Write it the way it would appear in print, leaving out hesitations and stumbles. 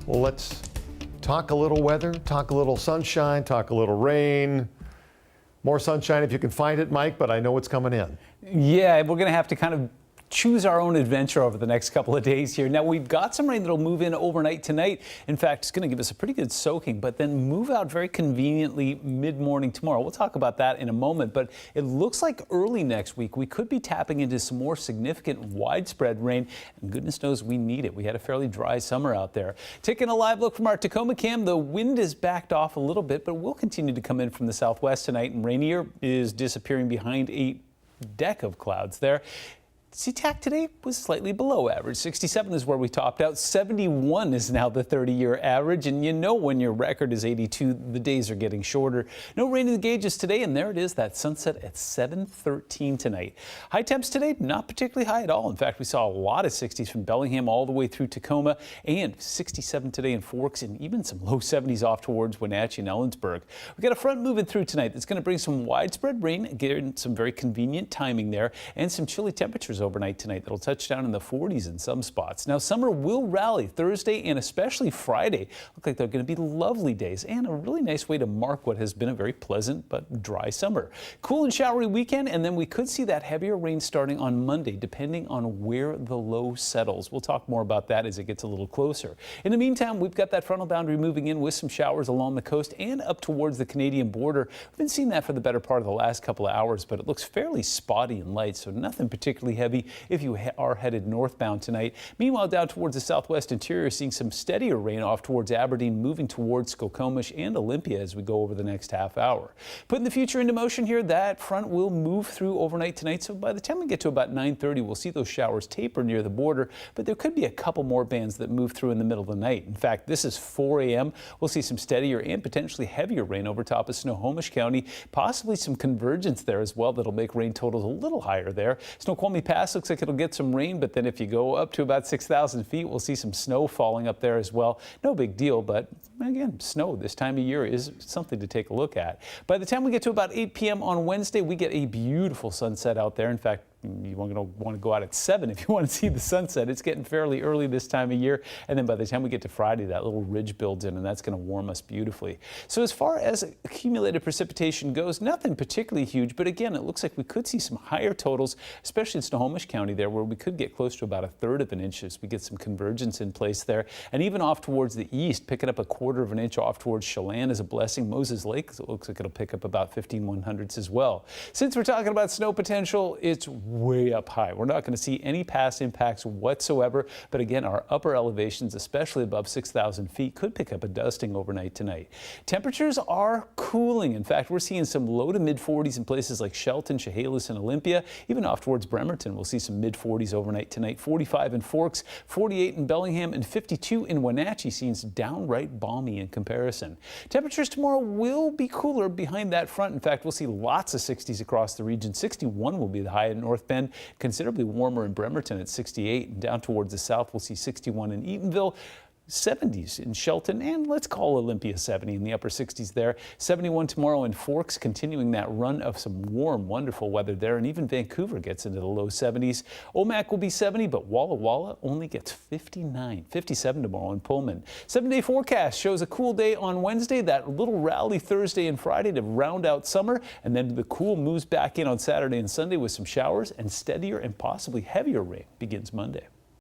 Well, let's talk a little weather, talk a little sunshine, talk a little rain. More sunshine if you can find it, Mike, but I know it's coming in. Yeah, we're going to have to kind of choose our own adventure over the next couple of days here. Now, we've got some rain that'll move in overnight tonight. In fact, it's going to give us a pretty good soaking, but then move out very conveniently mid-morning tomorrow. We'll talk about that in a moment, but it looks like early next week we could be tapping into some more significant widespread rain, and goodness knows we need it. We had a fairly dry summer out there. Taking a live look from our Tacoma cam, the wind is backed off a little bit, but will continue to come in from the southwest tonight, and Rainier is disappearing behind a deck of clouds there. SeaTac today was slightly below average. 67 is where we topped out. 71 is now the 30-year average. And you know when your record is 82, the days are getting shorter. No rain in the gauges today, and there it is, that sunset at 7:13 tonight. High temps today, not particularly high at all. In fact, we saw a lot of 60s from Bellingham all the way through Tacoma, and 67 today in Forks, and even some low 70s off towards Wenatchee and Ellensburg. We've got a front moving through tonight that's going to bring some widespread rain, again, some very convenient timing there, and some chilly temperatures overnight tonight that'll touch down in the 40s in some spots. Now, summer will rally Thursday and especially Friday. Look like they're going to be lovely days and a really nice way to mark what has been a very pleasant but dry summer. Cool and showery weekend, and then we could see that heavier rain starting on Monday, depending on where the low settles. We'll talk more about that as it gets a little closer. In the meantime, we've got that frontal boundary moving in with some showers along the coast and up towards the Canadian border. We've been seeing that for the better part of the last couple of hours, but it looks fairly spotty and light, so nothing particularly heavy if you are headed northbound tonight. Meanwhile, down towards the southwest interior, seeing some steadier rain off towards Aberdeen, moving towards Skokomish and Olympia as we go over the next half hour. Putting the future into motion here, that front will move through overnight tonight, so by the time we get to about 9:30, we'll see those showers taper near the border, but there could be a couple more bands that move through in the middle of the night. In fact, this is 4 a.m. We'll see some steadier and potentially heavier rain over top of Snohomish County, possibly some convergence there as well that'll make rain totals a little higher there. Snoqualmie Pass looks like it'll get some rain, but then if you go up to about 6,000 feet, we'll see some snow falling up there as well. No big deal, but again, snow this time of year is something to take a look at. By the time we get to about 8 p.m. on Wednesday, we get a beautiful sunset out there. In fact, you want to go out at 7 if you want to see the sunset. It's getting fairly early this time of year, and then by the time we get to Friday, that little ridge builds in, and that's going to warm us beautifully. So as far as accumulated precipitation goes, nothing particularly huge, but again, it looks like we could see some higher totals, especially in Snohomish County there, where we could get close to about 1/3 of an inch as we get some convergence in place there, and even off towards the east, picking up 1/4 of an inch off towards Chelan is a blessing. Moses Lake, it looks like it'll pick up about 15/100ths as well. Since we're talking about snow potential, it's way up high. We're not going to see any past impacts whatsoever, but again, our upper elevations, especially above 6,000 feet, could pick up a dusting overnight tonight. Temperatures are cooling. In fact, we're seeing some low to mid 40s in places like Shelton, Chehalis, and Olympia. Even off towards Bremerton, we'll see some mid 40s overnight tonight. 45 in Forks, 48 in Bellingham, and 52 in Wenatchee. Seems downright balmy in comparison. Temperatures tomorrow will be cooler behind that front. In fact, we'll see lots of 60s across the region. 61 will be the high in North Bend. Considerably warmer in Bremerton at 68, and down towards the south we'll see 61 in Eatonville, 70s in Shelton, and let's call Olympia 70 in the upper 60s there. 71 tomorrow in Forks, continuing that run of some warm, wonderful weather there, and even Vancouver gets into the low 70s. Omak will be 70, but Walla Walla only gets 59. 57 tomorrow in Pullman. 7-day forecast shows a cool day on Wednesday, that little rally Thursday and Friday to round out summer, and then the cool moves back in on Saturday and Sunday with some showers, and steadier and possibly heavier rain begins Monday.